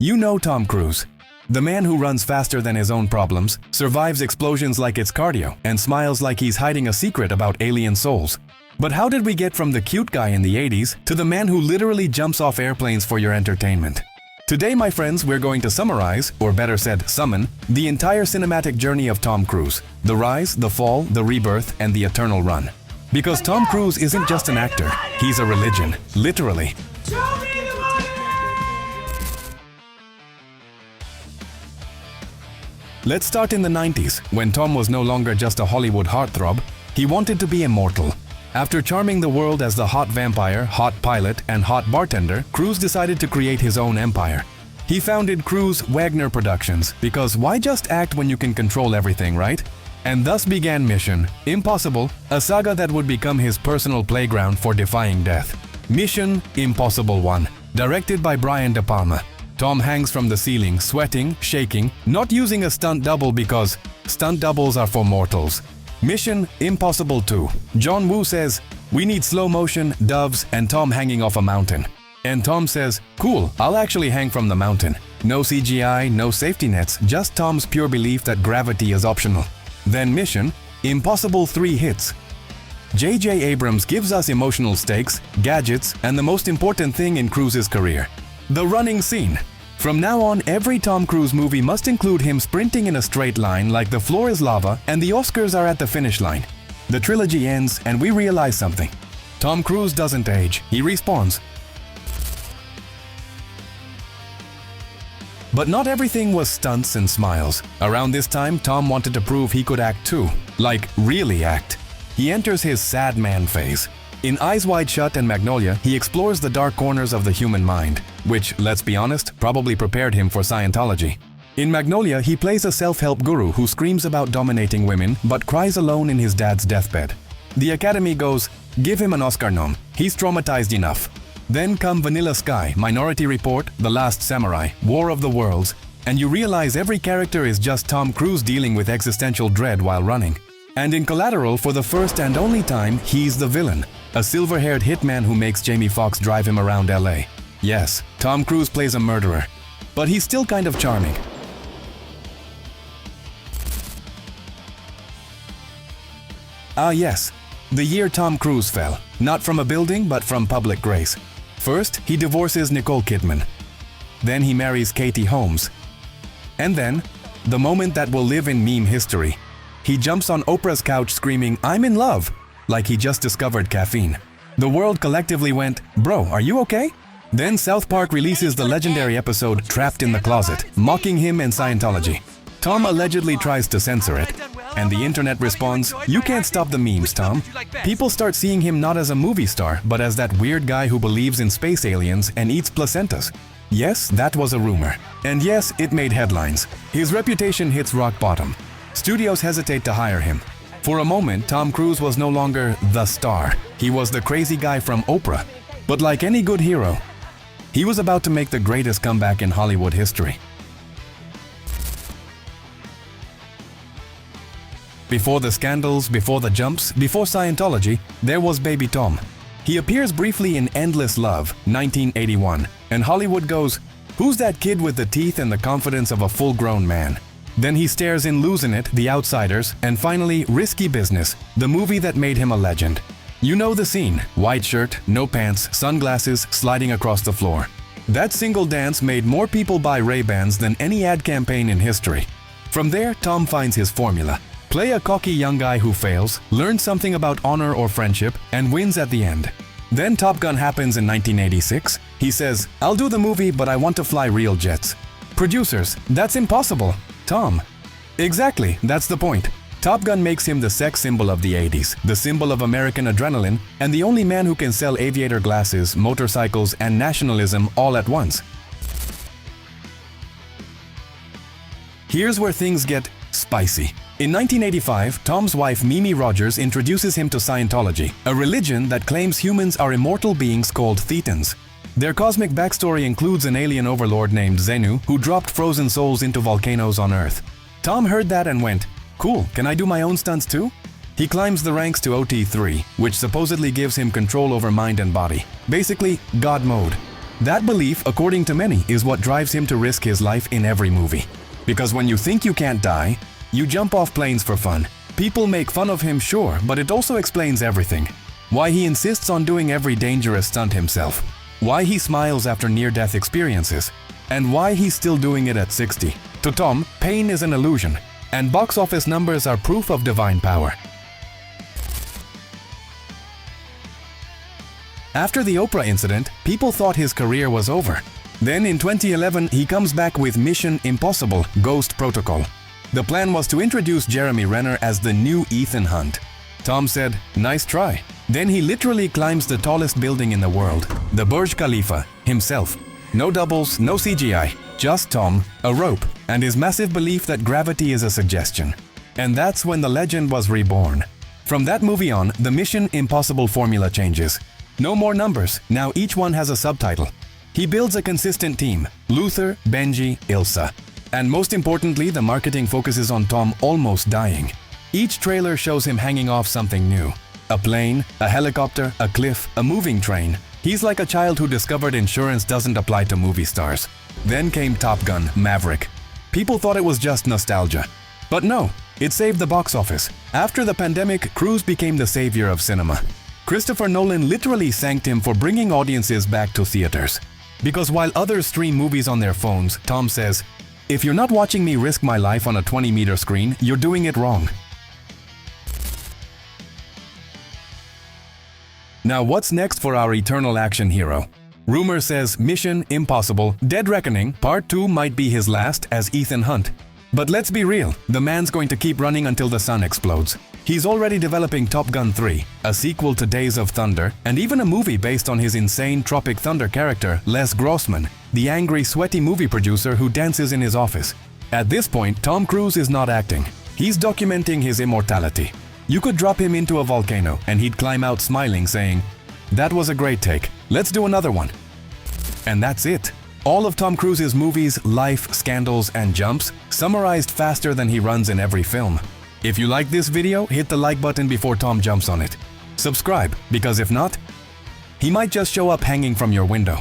You know Tom Cruise. The man who runs faster than his own problems, survives explosions like it's cardio, and smiles like he's hiding a secret about alien souls. But how did we get from the cute guy in the 80s to the man who literally jumps off airplanes for your entertainment? Today, my friends, we're going to summarize, or better said, summon, the entire cinematic journey of Tom Cruise. The rise, the fall, the rebirth, and the eternal run. Because Tom Cruise isn't just an actor, he's a religion, literally. Let's start in the 90s, when Tom was no longer just a Hollywood heartthrob, he wanted to be immortal. After charming the world as the hot vampire, hot pilot, and hot bartender, Cruise decided to create his own empire. He founded Cruise Wagner Productions, because why just act when you can control everything, right? And thus began Mission Impossible, a saga that would become his personal playground for defying death. Mission Impossible 1, directed by Brian De Palma. Tom hangs from the ceiling, sweating, shaking, not using a stunt double because stunt doubles are for mortals. Mission Impossible 2. John Woo says, "We need slow motion, doves, and Tom hanging off a mountain." And Tom says, "Cool, I'll actually hang from the mountain." No CGI, no safety nets, just Tom's pure belief that gravity is optional. Then Mission Impossible 3 hits. J.J. Abrams gives us emotional stakes, gadgets, and the most important thing in Cruise's career. The running scene. From now on, every Tom Cruise movie must include him sprinting in a straight line like the floor is lava and the Oscars are at the finish line. The trilogy ends and we realize something. Tom Cruise doesn't age, he respawns. But not everything was stunts and smiles. Around this time, Tom wanted to prove he could act too. Like, really act. He enters his sad man phase. In Eyes Wide Shut and Magnolia, he explores the dark corners of the human mind, which, let's be honest, probably prepared him for Scientology. In Magnolia, he plays a self-help guru who screams about dominating women but cries alone in his dad's deathbed. The Academy goes, "Give him an Oscar nom, he's traumatized enough." Then come Vanilla Sky, Minority Report, The Last Samurai, War of the Worlds, and you realize every character is just Tom Cruise dealing with existential dread while running. And in Collateral, for the first and only time, he's the villain. A silver-haired hitman who makes Jamie Foxx drive him around LA. Yes, Tom Cruise plays a murderer, but he's still kind of charming. Ah yes, the year Tom Cruise fell, not from a building but from public grace. First, he divorces Nicole Kidman. Then he marries Katie Holmes. And then, the moment that will live in meme history, he jumps on Oprah's couch screaming, "I'm in love!" like he just discovered caffeine. The world collectively went, "Bro, are you okay?" Then South Park releases the legendary episode Trapped in the Closet, mocking him and Scientology. Tom allegedly tries to censor it, and the internet responds, "You can't stop the memes, Tom." People start seeing him not as a movie star, but as that weird guy who believes in space aliens and eats placentas. Yes, that was a rumor. And yes, it made headlines. His reputation hits rock bottom. Studios hesitate to hire him. For a moment, Tom Cruise was no longer the star. He was the crazy guy from Oprah. But like any good hero, he was about to make the greatest comeback in Hollywood history. Before the scandals, before the jumps, before Scientology, there was Baby Tom. He appears briefly in Endless Love, 1981, and Hollywood goes, "Who's that kid with the teeth and the confidence of a full-grown man?" Then he stars in Losing It, The Outsiders, and finally Risky Business, the movie that made him a legend. You know the scene, white shirt, no pants, sunglasses, sliding across the floor. That single dance made more people buy Ray-Bans than any ad campaign in history. From there, Tom finds his formula. Play a cocky young guy who fails, learns something about honor or friendship, and wins at the end. Then Top Gun happens in 1986. He says, "I'll do the movie, but I want to fly real jets." Producers, "That's impossible." Tom. Exactly, that's the point. Top Gun makes him the sex symbol of the 80s, the symbol of American adrenaline, and the only man who can sell aviator glasses, motorcycles, and nationalism all at once. Here's where things get spicy. In 1985, Tom's wife Mimi Rogers introduces him to Scientology, a religion that claims humans are immortal beings called Thetans. Their cosmic backstory includes an alien overlord named Xenu who dropped frozen souls into volcanoes on Earth. Tom heard that and went, "Cool, can I do my own stunts too?" He climbs the ranks to OT3, which supposedly gives him control over mind and body. Basically, God mode. That belief, according to many, is what drives him to risk his life in every movie. Because when you think you can't die, you jump off planes for fun. People make fun of him, sure, but it also explains everything. Why he insists on doing every dangerous stunt himself. Why he smiles after near-death experiences. And why he's still doing it at 60. To Tom, pain is an illusion, and box office numbers are proof of divine power. After the Oprah incident, people thought his career was over. Then in 2011, he comes back with Mission: Impossible – Ghost Protocol. The plan was to introduce Jeremy Renner as the new Ethan Hunt. Tom said, "Nice try." Then he literally climbs the tallest building in the world, the Burj Khalifa, himself. No doubles, no CGI, just Tom, a rope, and his massive belief that gravity is a suggestion. And that's when the legend was reborn. From that movie on, the Mission: Impossible formula changes. No more numbers, now each one has a subtitle. He builds a consistent team: Luther, Benji, Ilsa. And most importantly, the marketing focuses on Tom almost dying. Each trailer shows him hanging off something new. A plane, a helicopter, a cliff, a moving train. He's like a child who discovered insurance doesn't apply to movie stars. Then came Top Gun: Maverick. People thought it was just nostalgia. But no, it saved the box office. After the pandemic, Cruise became the savior of cinema. Christopher Nolan literally thanked him for bringing audiences back to theaters. Because while others stream movies on their phones, Tom says, "If you're not watching me risk my life on a 20-meter screen, you're doing it wrong." Now what's next for our eternal action hero? Rumor says Mission: Impossible – Dead Reckoning Part 2 might be his last as Ethan Hunt. But let's be real, the man's going to keep running until the sun explodes. He's already developing Top Gun 3, a sequel to Days of Thunder, and even a movie based on his insane Tropic Thunder character, Les Grossman, the angry, sweaty movie producer who dances in his office. At this point, Tom Cruise is not acting. He's documenting his immortality. You could drop him into a volcano and he'd climb out smiling, saying, "That was a great take. Let's do another one." And that's it. All of Tom Cruise's movies, life, scandals, and jumps summarized faster than he runs in every film. If you like this video, hit the like button before Tom jumps on it. Subscribe, because if not, he might just show up hanging from your window.